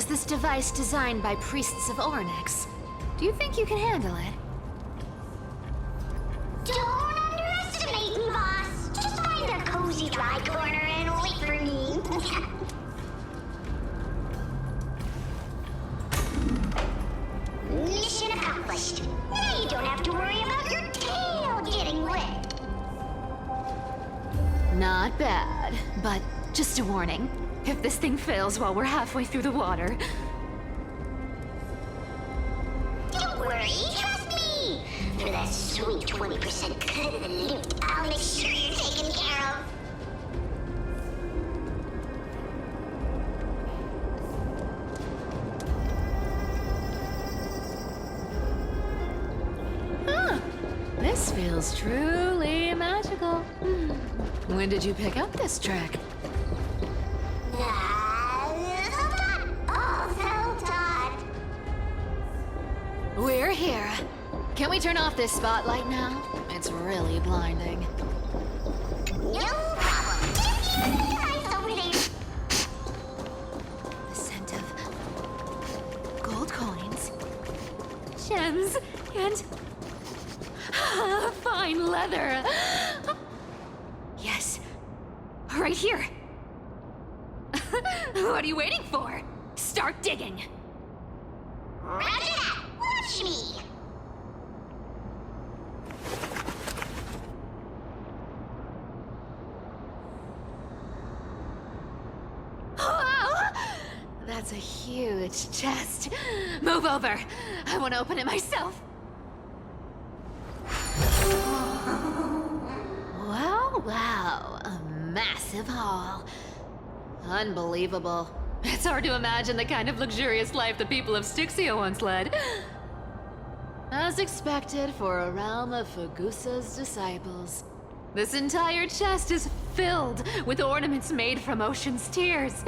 was this device designed by priests of Ornyx. Do you think you can handle it? Don't underestimate me, boss. Just find a cozy dry corner and wait for me. Mission accomplished. Now you don't have to worry about your tail getting wet. Not bad, but just a warning. If this thing fails while we're halfway through the water... Don't worry, trust me. For that sweet 20% cut of the loot, I'll make sure you're taken care of. This feels truly magical. When did you pick up this trick? We're here. Can we turn off this spotlight now? It's really blinding. No problem. Just over there. The scent of gold coins, gems, and fine leather. Yes, right here. What are you waiting for? Start digging. Roger that. Watch me. Wow! That's a huge chest. Move over. I want to open it myself. Wow, a massive haul. Unbelievable. It's hard to imagine the kind of luxurious life the people of Styxia once led. As expected for a realm of Fagusa's disciples. This entire chest is filled with ornaments made from ocean's tears.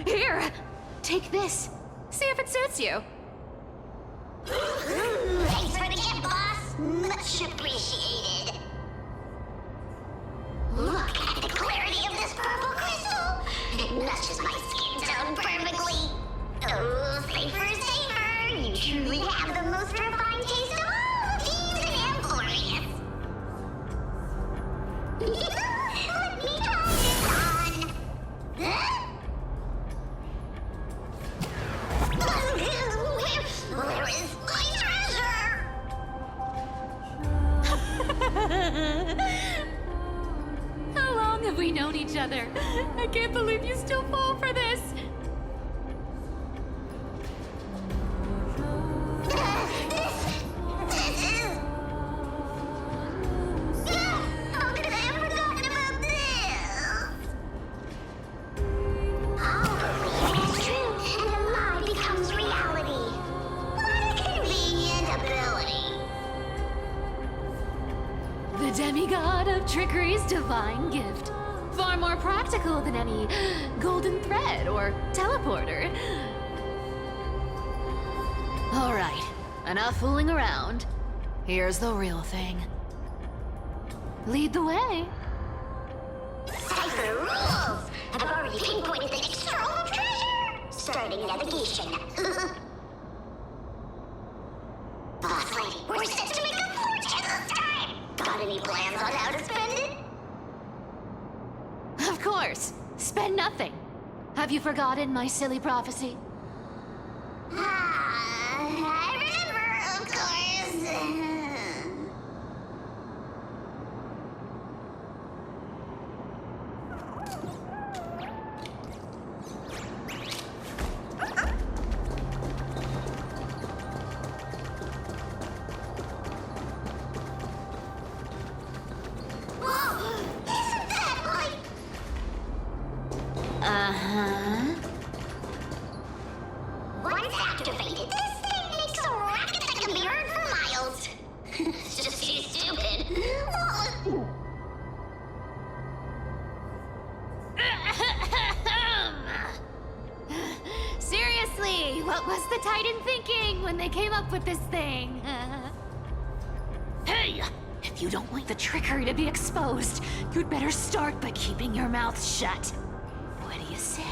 Here, take this. See if it suits you. Thanks for the gift, boss. Much appreciated. Look at the clarity of this purple crystal. It matches my skin tone perfectly. Oh, Cipher, Cipher. You truly have the most refined taste of all thieves and employees. Let me try this on. Huh? Where is my treasure? How long have we known each other? I can't believe you still fall for this. This is... How could I have forgotten about this? All belief is true, and the lie becomes reality. What a convenient ability. The demigod of trickery's divine gift. Far more practical than any golden thread or teleporter. All right, enough fooling around. Here's the real thing. Lead the way. Cipher rules! I've already pinpointed the next trove of treasure! Starting navigation. Boss lady, we're set to make a fortune this time! Got any plans on how to spend it? Of course, spend nothing. Have you forgotten my silly prophecy? I remember, of course. Whoa! Isn't that like... Uh-huh. Once activated, this thing makes a racket that can be heard for miles. It's just too stupid. Seriously, what was the Titan thinking when they came up with this thing? Hey! If you don't want the trickery to be exposed, you'd better start by keeping your mouth shut. What do you say?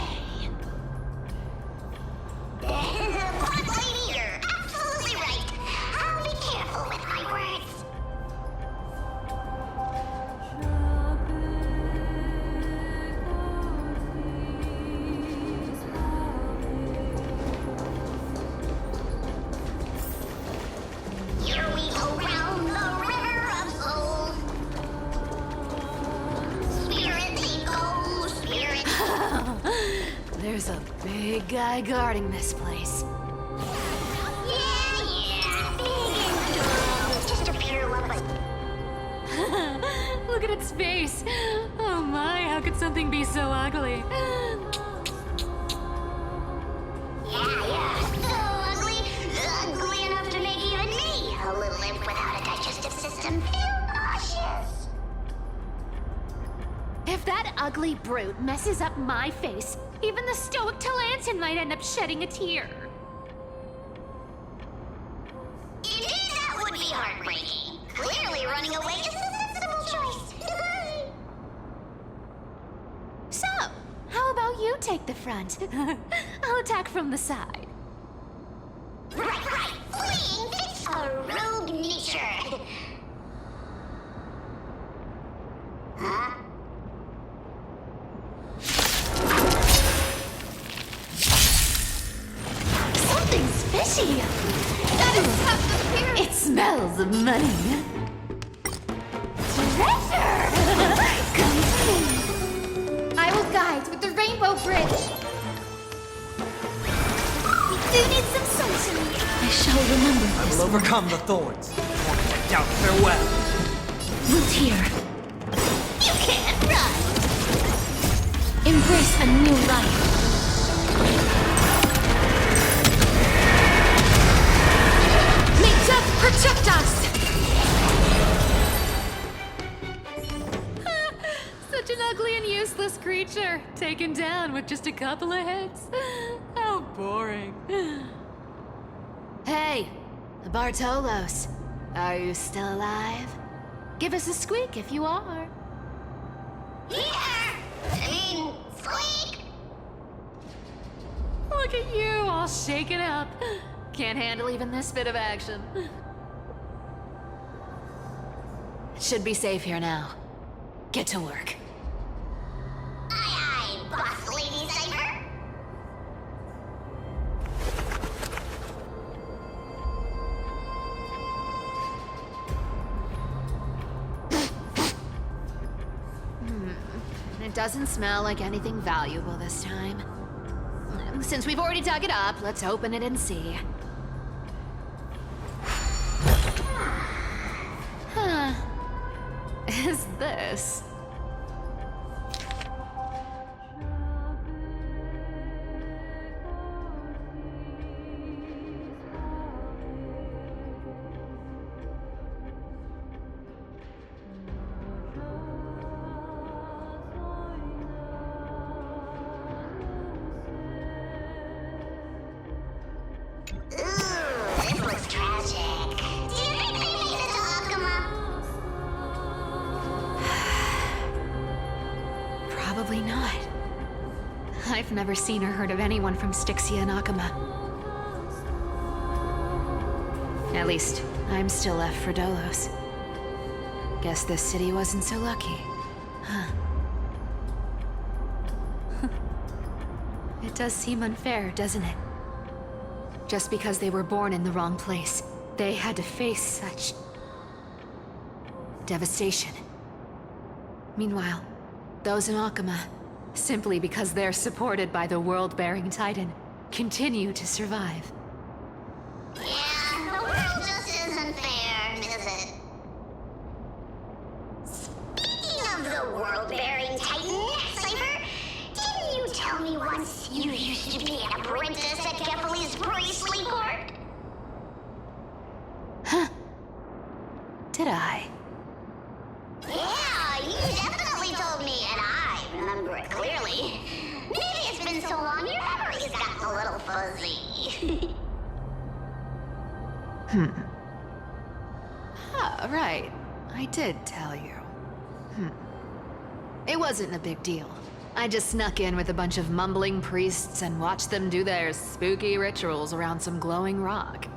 guy guarding this place. Yeah, big and dumb. Just a pure lump. Look at its face. Oh my, how could something be so ugly? Yeah, so ugly. Ugly enough to make even me, a little imp without a digestive system, feel nauseous. If that ugly brute messes up my face, even the stoic Talantin might end up shedding a tear. Indeed, that would be heartbreaking. Clearly, running away is the sensible choice. So, how about you take the front? I'll attack from the side. Right. Fleeing fits a rogue nature. Huh? Something's fishy. That is half the fear. It smells of money. Treasure! Come to me. I will guide with the Rainbow Bridge. We do need some sunshine. I shall remember I this. will overcome the thorns. Out farewell. Root here. You can't run. Embrace a new life. May death protect us! Such an ugly and useless creature, taken down with just a couple of hits. How boring. Hey, Bartolos, are you still alive? Give us a squeak if you are. Squeak. Look at you, all shaken up. Can't handle even this bit of action. It should be safe here now. Get to work. Aye, boss lady Cipher. It doesn't smell like anything valuable this time. Since we've already dug it up, let's open it and see. Huh. Is this? This looks tragic. Do you think they made it to Akuma? Probably not. I've never seen or heard of anyone from Styxia and Akuma. At least, I'm still left for Dolos. Guess this city wasn't so lucky. Huh. It does seem unfair, doesn't it? Just because they were born in the wrong place, they had to face such devastation. Meanwhile, those in Akuma, simply because they're supported by the world-bearing Titan, continue to survive. Yeah, the world just isn't fair, is it? Speaking of the world-bearing Titan, Cipher, didn't you tell me once you used to be an apprentice at Kefali's Bracelet Court? Huh. Did I? Yeah, you definitely told me, and I remember it clearly. Maybe it's been so long your memory's gotten a little fuzzy. Ah, right. I did tell you. It wasn't a big deal. I just snuck in with a bunch of mumbling priests and watched them do their spooky rituals around some glowing rock.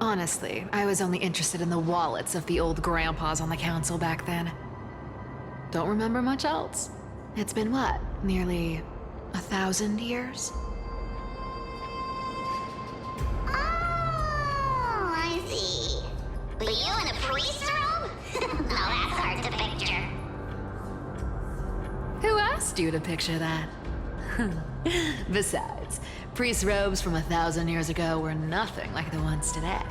Honestly, I was only interested in the wallets of the old grandpas on the council back then. Don't remember much else. It's been what, nearly 1,000 years? Oh, I see. But you in a priest's robe? Now that's hard to picture. Who asked you to picture that? Besides, priest robes from 1,000 years ago were nothing like the ones today.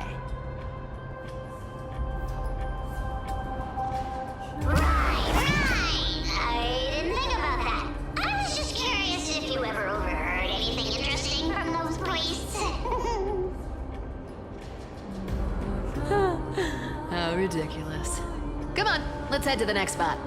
Right. I didn't think about that. I was just curious if you ever overheard anything interesting from those priests. How ridiculous. Come on, let's head to the next spot.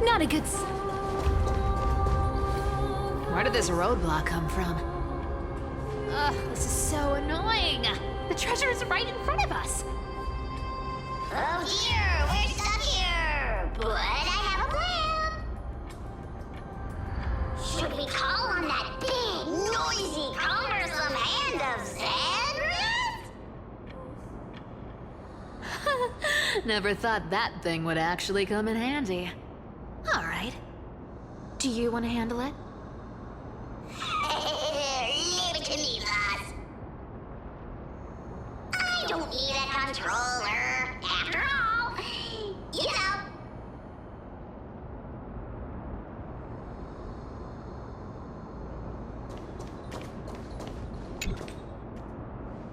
Not a good Where did this roadblock come from? Ugh, this is so annoying. The treasure is right in front of us. Oh dear, we're stuck here. But I have a plan. Should we call on that big, noisy, cumbersome hand of Xandrath? Never thought that thing would actually come in handy. All right. Do you want to handle it? Leave it to me, boss. I don't need a controller. After all, you know.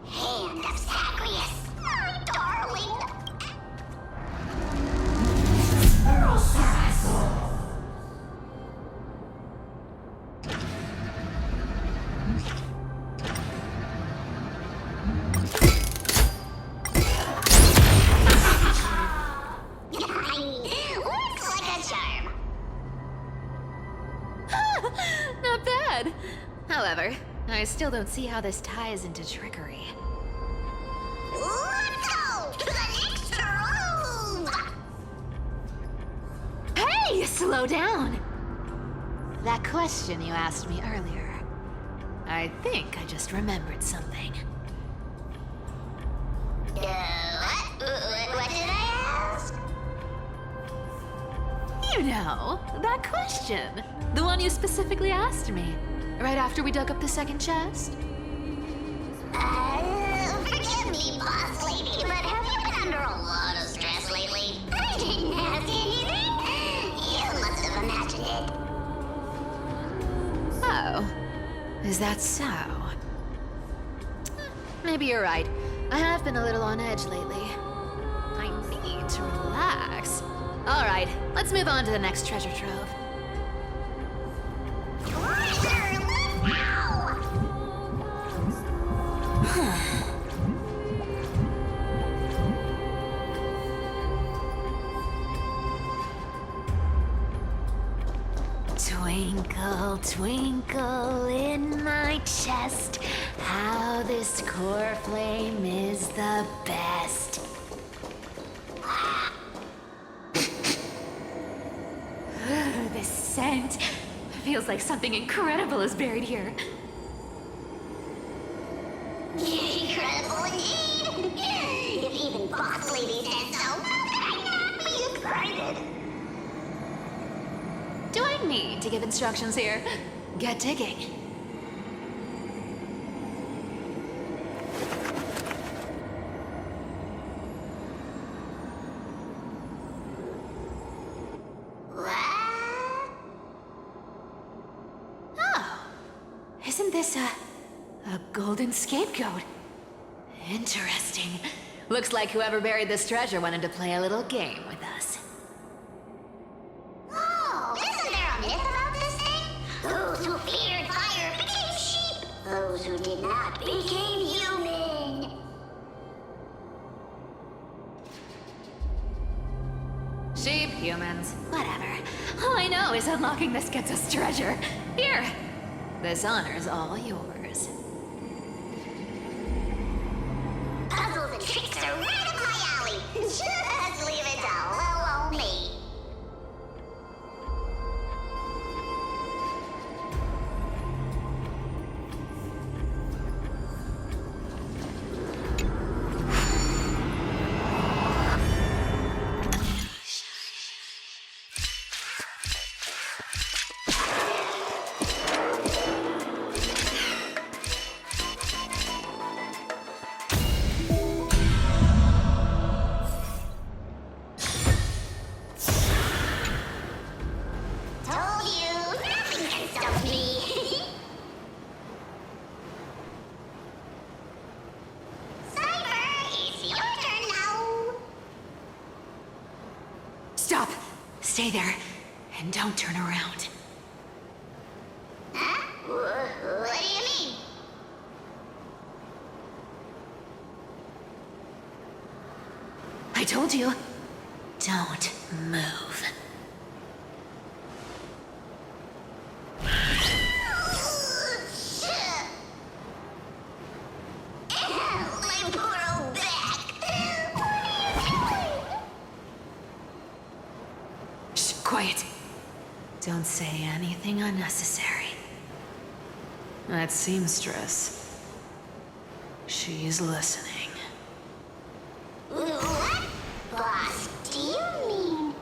Hand of Zagreus, my darling. Looks like a charm. Not bad. However, I still don't see how this ties into trickery. Let's go to the next room. Hey, slow down! That question you asked me earlier. I think I just remembered something. What? What did I ask? You know, that question. The one you specifically asked me. Right after we dug up the second chest. Forgive me, boss lady, but have you been under a lot of stress lately? I didn't ask anything. You must have imagined it. Oh, is that so? Maybe you're right. I have been a little on edge lately. I need to relax. All right, let's move on to the next treasure trove. Treasure, let's go! Twinkle, twinkle in my chest, how this core flame is the best. This scent feels like something incredible is buried here. Incredible indeed! If even boss lady said so, how could I not be excited? Do I need to give instructions here? Get digging. What? Oh, isn't this a golden scapegoat? Interesting. Looks like whoever buried this treasure wanted to play a little game with us. Oh, isn't there a myth about this thing? Those who feared fire became sheep. Those who did not became human. Sheep, humans, whatever. All I know is unlocking this gets us treasure. Here, this honor's all yours. Puzzles and tricks are right up my alley. Just leave it to little old me. Stay there, and don't turn around. Huh? What do you mean? I told you, don't move. My poor old back. What are you doing? Shh, quiet. Don't say anything unnecessary. That seamstress. She's listening. What, boss, do you mean?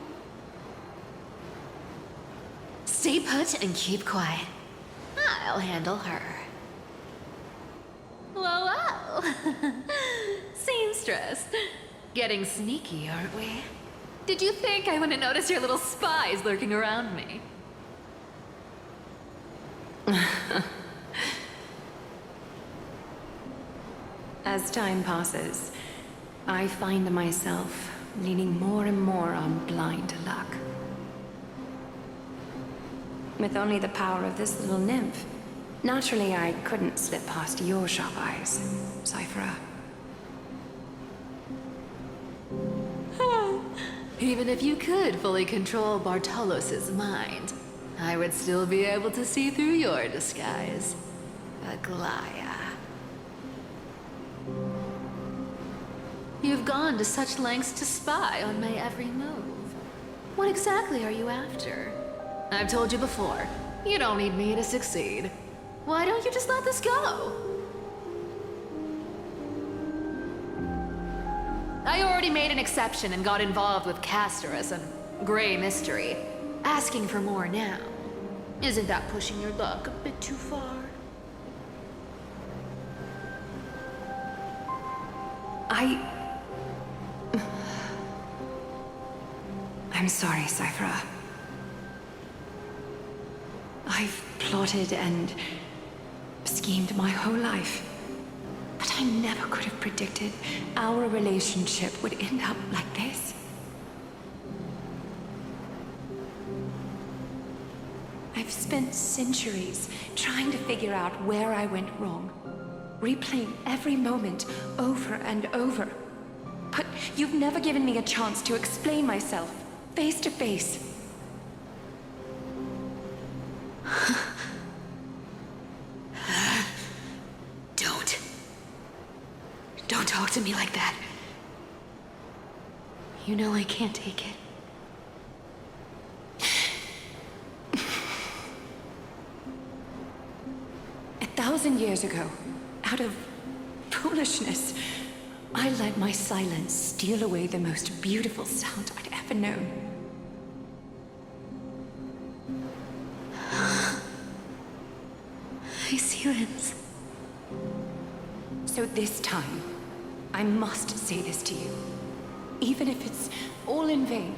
Stay put and keep quiet. I'll handle her. Whoa, whoa! Seamstress. Getting sneaky, aren't we? Did you think I wouldn't notice your little spies lurking around me? As time passes, I find myself leaning more and more on blind luck. With only the power of this little nymph, naturally I couldn't slip past your sharp eyes, Cipher. Even if you could fully control Bartolos's mind, I would still be able to see through your disguise. Aglaya. You've gone to such lengths to spy on my every move. What exactly are you after? I've told you before, you don't need me to succeed. Why don't you just let this go? I already made an exception and got involved with Castorus and Grey Mystery. Asking for more now. Isn't that pushing your luck a bit too far? I'm sorry, Cipher. I've plotted and schemed my whole life. But I never could have predicted our relationship would end up like this. I've spent centuries trying to figure out where I went wrong, replaying every moment over and over. But you've never given me a chance to explain myself, face to face. Don't talk to me like that. You know I can't take it. 1,000 years ago, out of foolishness, I let my silence steal away the most beautiful sound I'd ever known. Hyacine. So this time, I must say this to you, even if it's all in vain.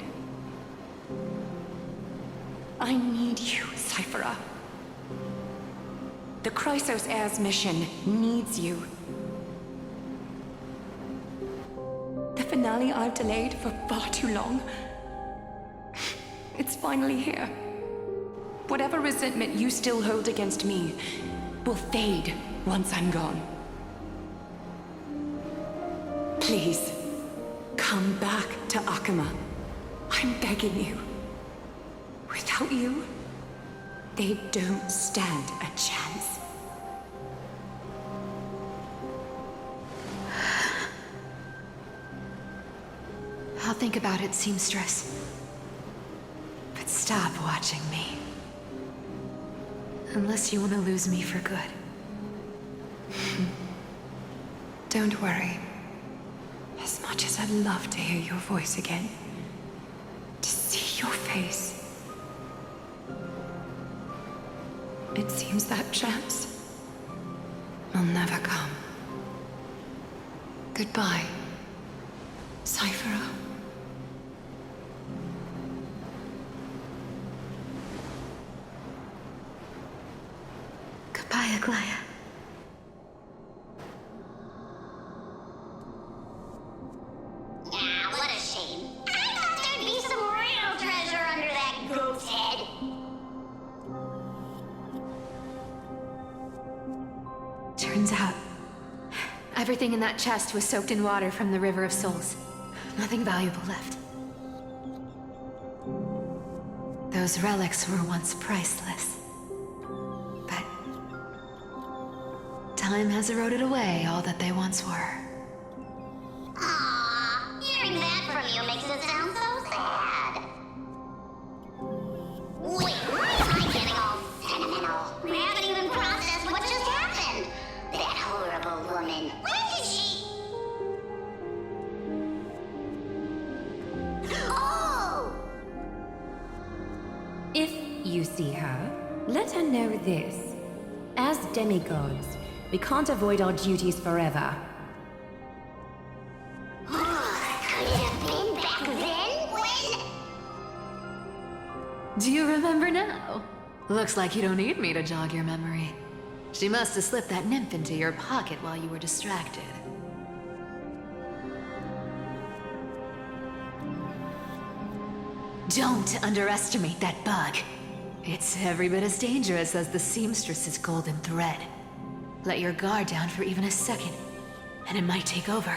I need you, Cipher. The Chrysos Heir's mission needs you. The finale I've delayed for far too long. It's finally here. Whatever resentment you still hold against me will fade once I'm gone. Please, come back to Akama. I'm begging you. Without you, they don't stand a chance. I'll think about it, seamstress. But stop watching me. Unless you want to lose me for good. Don't worry. As much as I'd love to hear your voice again, to see your face, it seems that chance will never come. Goodbye, Cipher. Goodbye, Aglaya. What a shame. I thought there'd be some real treasure under Turns out, everything in that chest was soaked in water from the River of Souls. Nothing valuable left. Those relics were once priceless. But time has eroded away all that they once were. Aww, hearing that from you makes it sound so sad. Wait, why am I getting all sentimental? We haven't even processed what just happened. That horrible woman. When did she... Oh! If you see her, let her know this. As demigods, we can't avoid our duties forever. Could it have been back then when... Do you remember now? Looks like you don't need me to jog your memory. She must have slipped that nymph into your pocket while you were distracted. Don't underestimate that bug. It's every bit as dangerous as the seamstress's golden thread. Let your guard down for even a second, and it might take over.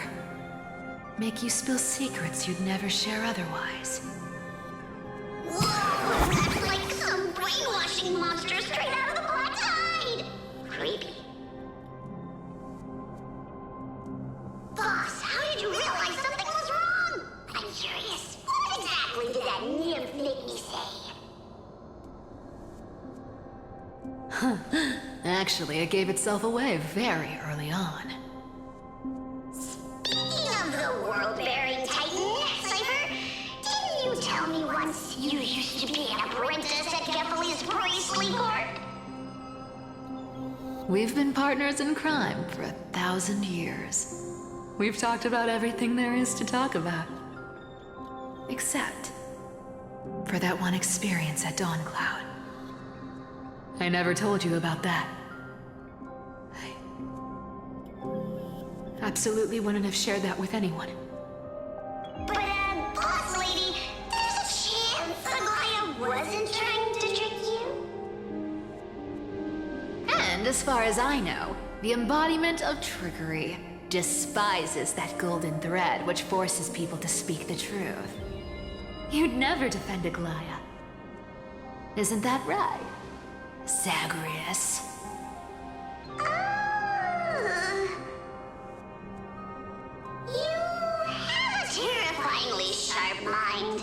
Make you spill secrets you'd never share otherwise. Whoa, that's like some brainwashing monster straight out of the Black Tide! Creepy. Boss, how did you realize something was wrong? I'm curious. What exactly did that nymph make me say? Actually, it gave itself away very early on. Speaking of the world-bearing titan, Cipher, didn't you tell me once you used to be an apprentice at Kefali's priestly court? We've been partners in crime for 1,000 years. We've talked about everything there is to talk about. Except for that one experience at Dawncloud. I never told you about that. I absolutely wouldn't have shared that with anyone. But, boss lady, there's a chance Aglaia wasn't trying to trick you? And as far as I know, the embodiment of trickery despises that golden thread which forces people to speak the truth. You'd never defend Aglaia. Isn't that right, Zagreus? You have a terrifyingly sharp mind.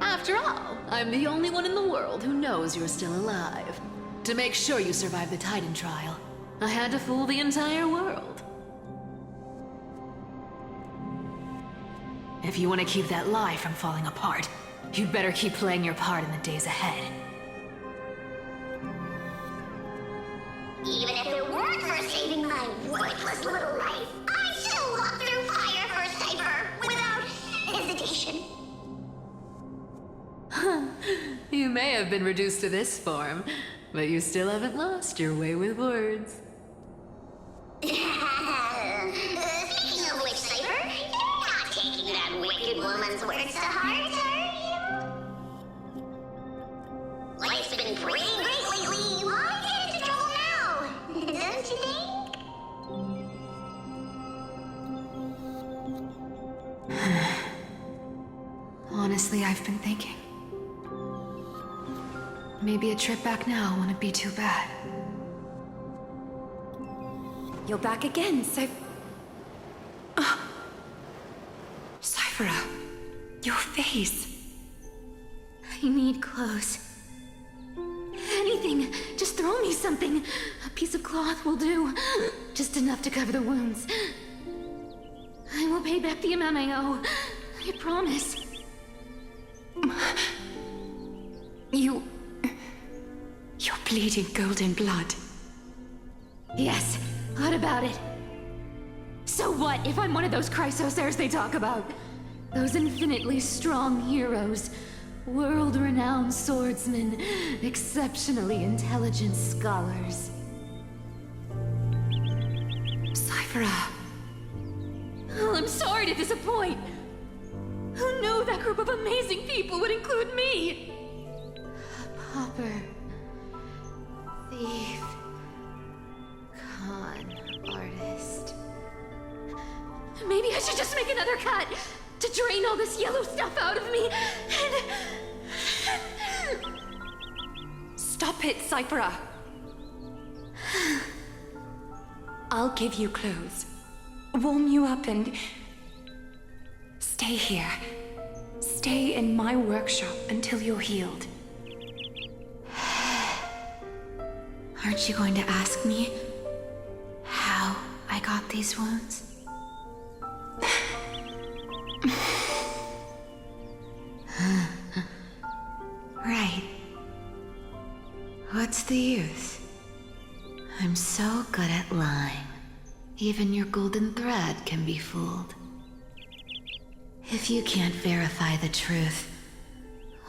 After all, I'm the only one in the world who knows you're still alive. To make sure you survive the Titan trial, I had to fool the entire world. If you want to keep that lie from falling apart, you'd better keep playing your part in the days ahead. Even if it weren't for saving my worthless little life, I'd still walk through fire for Cipher without hesitation. You may have been reduced to this form, but you still haven't lost your way with words. Speaking of which, Cipher, you're not taking that wicked woman's words to heart, are you? Life's been pretty great lately. Why get into trouble now? Don't you think? Honestly, I've been thinking. Maybe a trip back now wouldn't be too bad. You're back again, Cyphera, your face. I need clothes. Anything. Just throw me something. A piece of cloth will do. Just enough to cover the wounds. I will pay back the amount I owe. I promise. You're bleeding golden blood. Yes, what about it? So what if I'm one of those Chrysosairs they talk about? Those infinitely strong heroes, world-renowned swordsmen, exceptionally intelligent scholars. Cyphera. Oh, I'm sorry to disappoint. Who knew that group of amazing people would include me? Popper. Thief. Con artist. Maybe I should just make another cut to drain all this yellow stuff out of me and... Stop it, Cipher. I'll give you clothes, warm you up, and stay here. Stay in my workshop until you're healed. Aren't you going to ask me how I got these wounds? Right. What's the use? I'm so good at lying. Even your golden thread can be fooled. If you can't verify the truth,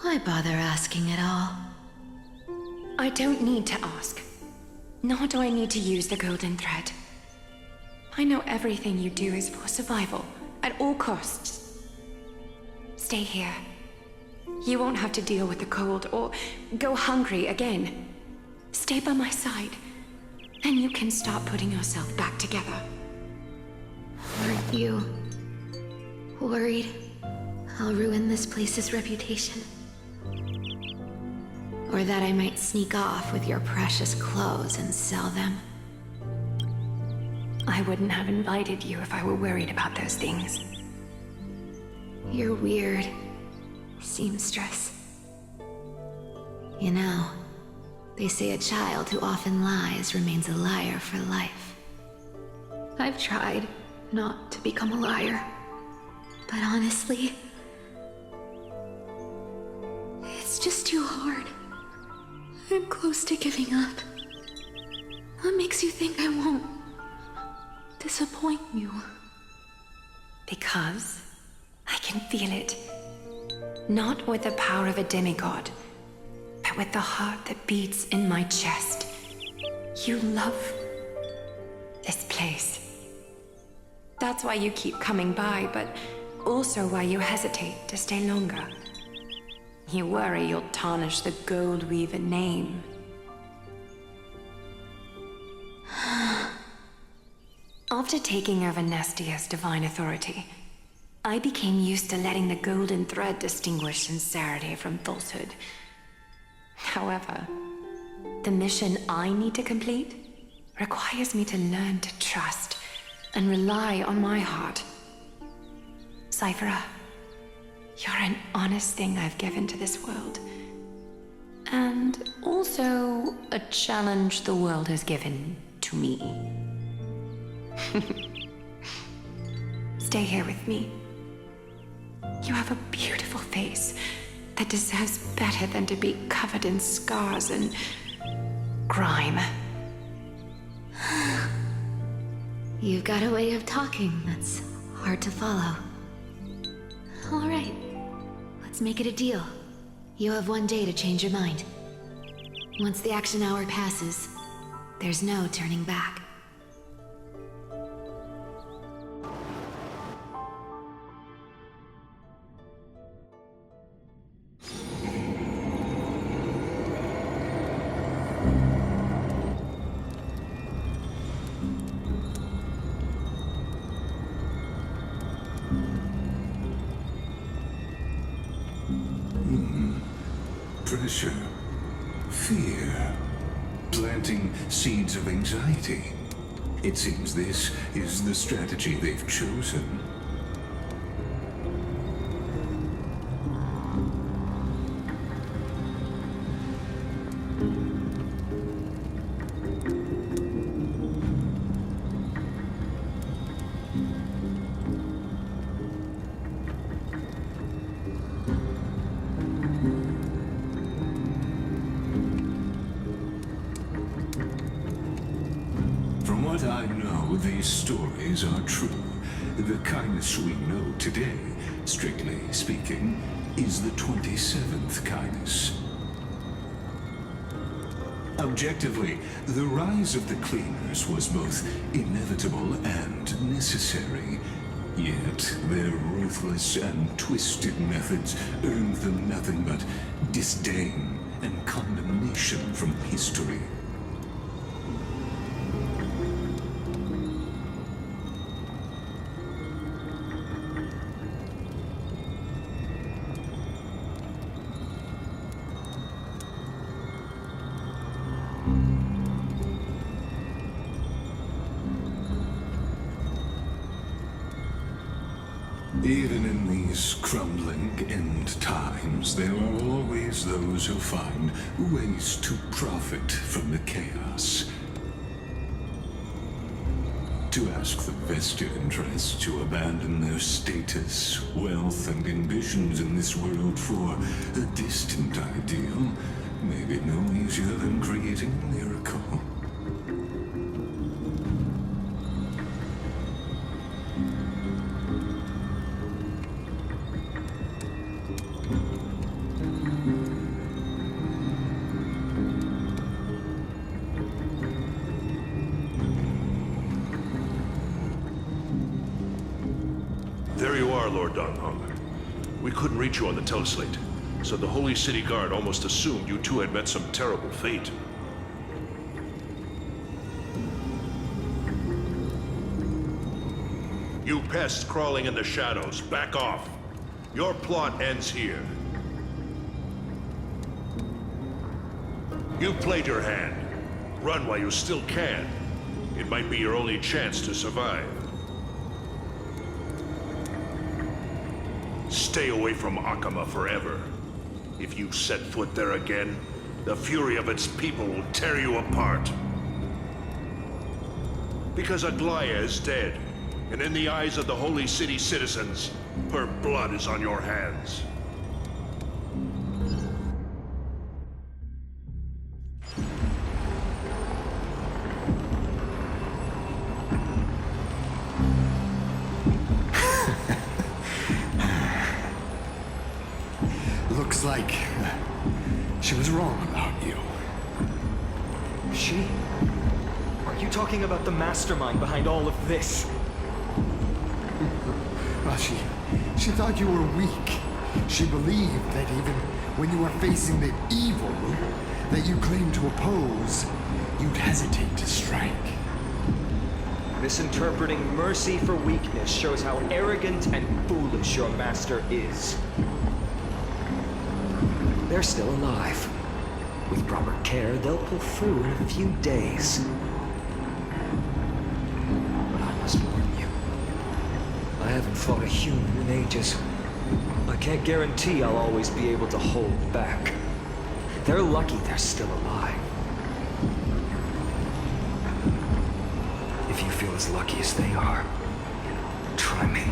why bother asking at all? I don't need to ask. Nor do I need to use the golden thread. I know everything you do is for survival, at all costs. Stay here. You won't have to deal with the cold or go hungry again. Stay by my side, and you can start putting yourself back together. Aren't you worried I'll ruin this place's reputation? Or that I might sneak off with your precious clothes and sell them? I wouldn't have invited you if I were worried about those things. You're weird, seamstress. You know, they say a child who often lies remains a liar for life. I've tried not to become a liar, but honestly, it's just too hard. I'm close to giving up. What makes you think I won't disappoint you? Because I can feel it. Not with the power of a demigod, but with the heart that beats in my chest. You love this place. That's why you keep coming by, but also why you hesitate to stay longer. You worry you'll tarnish the Gold Weaver name. After taking over Nestia's divine authority, I became used to letting the golden thread distinguish sincerity from falsehood. However, the mission I need to complete requires me to learn to trust and rely on my heart. Cipher, you're an honest thing I've given to this world. And also a challenge the world has given to me. Stay here with me. You have a beautiful face that deserves better than to be covered in scars and grime. You've got a way of talking that's hard to follow. All right, let's make it a deal. You have 1 day to change your mind. Once the action hour passes, there's no turning back. Pressure, fear, planting seeds of anxiety. It seems this is the strategy they've chosen. These stories are true. The kindness we know today, strictly speaking, is the 27th kindness. Objectively, the rise of the cleaners was both inevitable and necessary. Yet their ruthless and twisted methods earned them nothing but disdain and condemnation from history. Even in these crumbling end times, there are always those who find ways to profit from the chaos. To ask the vested interests to abandon their status, wealth, and ambitions in this world for a distant ideal may be no easier than creating a miracle. There you are, Lord Donghong. We couldn't reach you on the teleslate, so the Holy City Guard almost assumed you two had met some terrible fate. You pests crawling in the shadows, back off. Your plot ends here. You played your hand. Run while you still can. It might be your only chance to survive. Stay away from Akama forever. If you set foot there again, the fury of its people will tear you apart. Because Aglaya is dead, and in the eyes of the Holy City citizens, her blood is on your hands. Looks like she was wrong about you. She? Are you talking about the mastermind behind all of this? Well, she thought you were weak. She believed that even when you were facing the evil that you claimed to oppose, you'd hesitate to strike. Misinterpreting mercy for weakness shows how arrogant and foolish your master is. They're still alive. With proper care, they'll pull through in a few days. But I must warn you. I haven't fought a human in ages. I can't guarantee I'll always be able to hold back. They're lucky they're still alive. If you feel as lucky as they are, try me.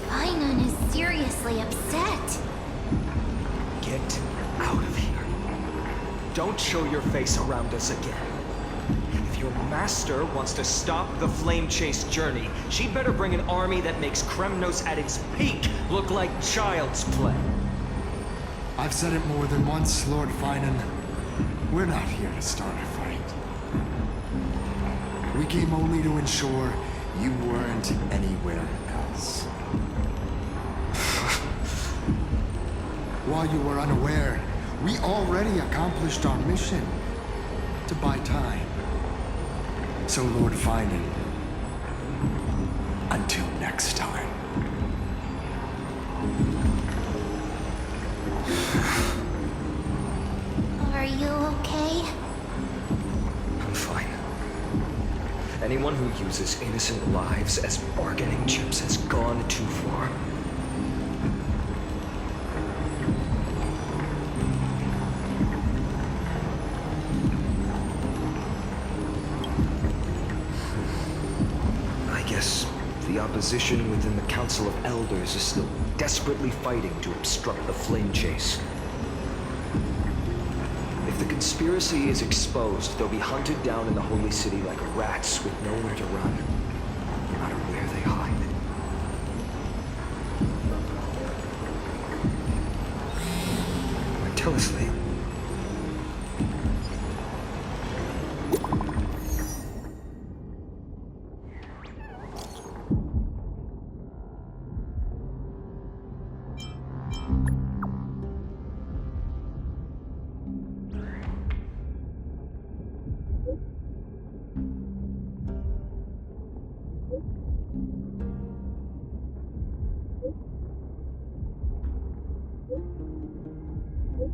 Finan is seriously upset. Get out of here. Don't show your face around us again. If your master wants to stop the Flame Chase journey, she'd better bring an army that makes Kremnos at its peak look like child's play. I've said it more than once, Lord Finan. We're not here to start a fight. We came only to ensure you weren't anywhere else. While you were unaware, we already accomplished our mission to buy time. So, Lord Finan, until next time. Are you okay? I'm fine. Anyone who uses innocent lives as bargaining chips has gone too far. I guess the opposition within the Council of Elders is still desperately fighting to obstruct the Flame Chase. If the conspiracy is exposed, they'll be hunted down in the Holy City like rats with nowhere to run, no matter where they hide. Tell us, Lee. You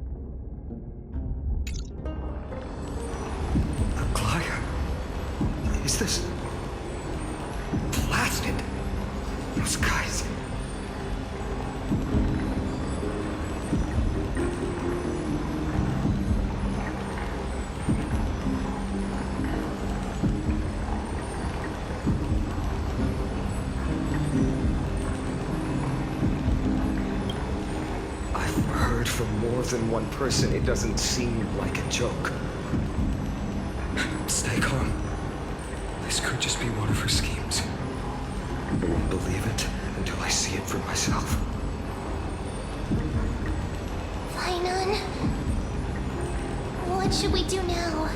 Those guys. I've heard from more than one person it doesn't seem like a joke. Stay calm. This could just be one of her schemes. I won't believe it until I see it for myself. Fainan, what should we do now?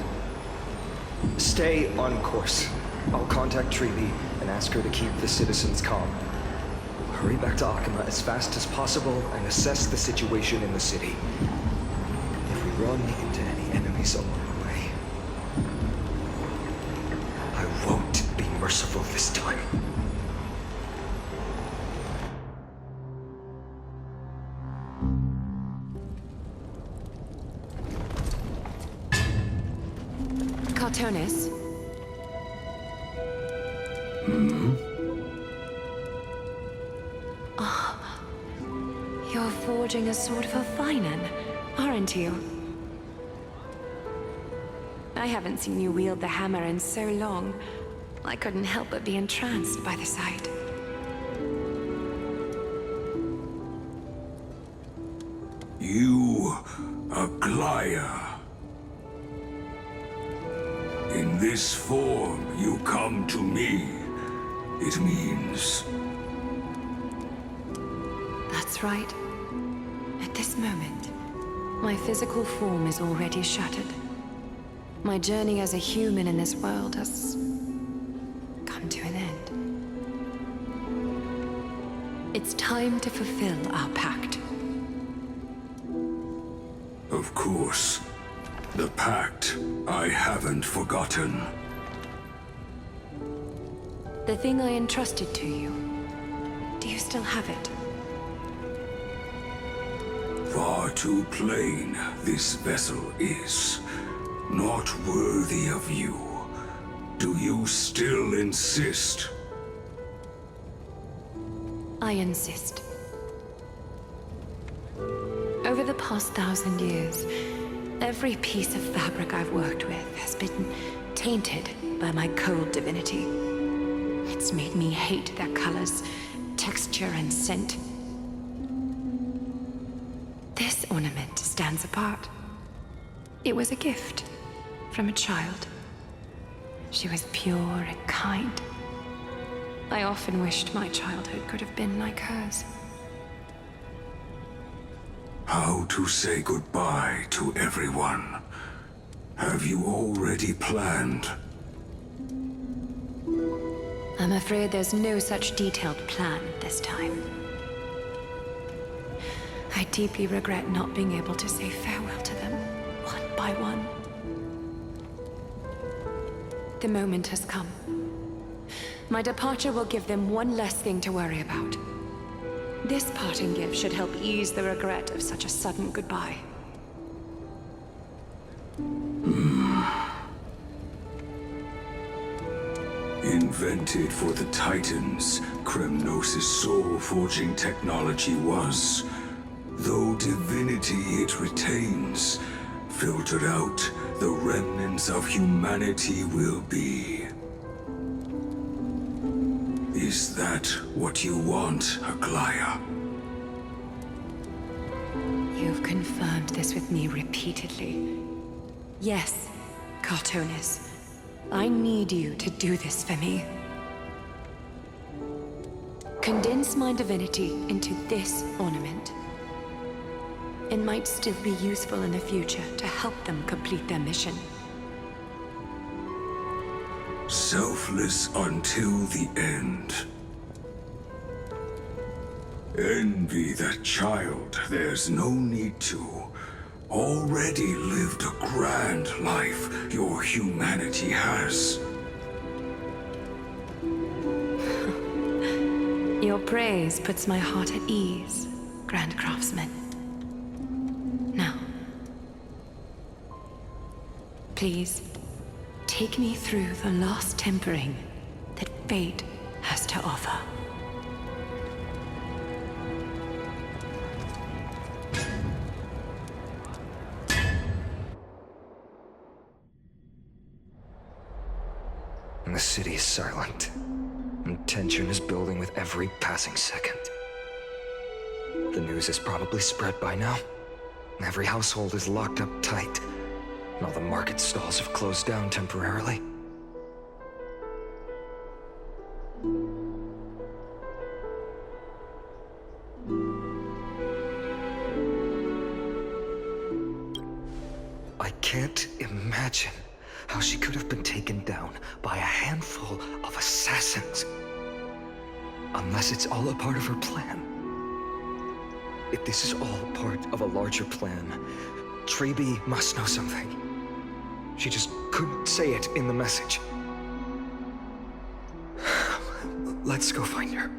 Stay on course. I'll contact Treeby and ask her to keep the citizens calm. Hurry back to Akima as fast as possible and assess the situation in the city. If we run into any enemies along the way, I won't be merciful this time. Cartonis? You're forging a sort of a Fainan, aren't you? I haven't seen you wield the hammer in so long. I couldn't help but be entranced by the sight. You, Aglaya. In this form, you come to me. It means... That's right. At this moment, my physical form is already shattered. My journey as a human in this world has come to an end. It's time to fulfill our pact. Of course. The pact I haven't forgotten. The thing I entrusted to you, do you still have it? Far too plain this vessel is. Not worthy of you. Do you still insist? I insist. Over the past 1,000 years, every piece of fabric I've worked with has been tainted by my cold divinity. It's made me hate their colors, texture, and scent. This ornament stands apart. It was a gift from a child. She was pure and kind. I often wished my childhood could have been like hers. How to say goodbye to everyone? Have you already planned? I'm afraid there's no such detailed plan this time. I deeply regret not being able to say farewell to them, one by one. The moment has come. My departure will give them one less thing to worry about. This parting gift should help ease the regret of such a sudden goodbye. Invented for the Titans, Kremnos' soul-forging technology was, though divinity it retains, filtered out, the remnants of humanity will be. Is that what you want, Aglaya? You've confirmed this with me repeatedly. Yes, Cartonis. I need you to do this for me. Condense my divinity into this ornament. It might still be useful in the future to help them complete their mission. Selfless until the end. Envy that child, there's no need to. Already lived a grand life your humanity has. Your praise puts my heart at ease, Grand Craftsman. Now, please, take me through the last tempering that fate has to offer. And the city is silent. And tension is building with every passing second. The news is probably spread by now. Every household is locked up tight. And all the market stalls have closed down temporarily. I can't imagine how she could have been taken down by a handful of assassins. Unless it's all a part of her plan. If this is all part of a larger plan, Treby must know something. She just couldn't say it in the message. Let's go find her.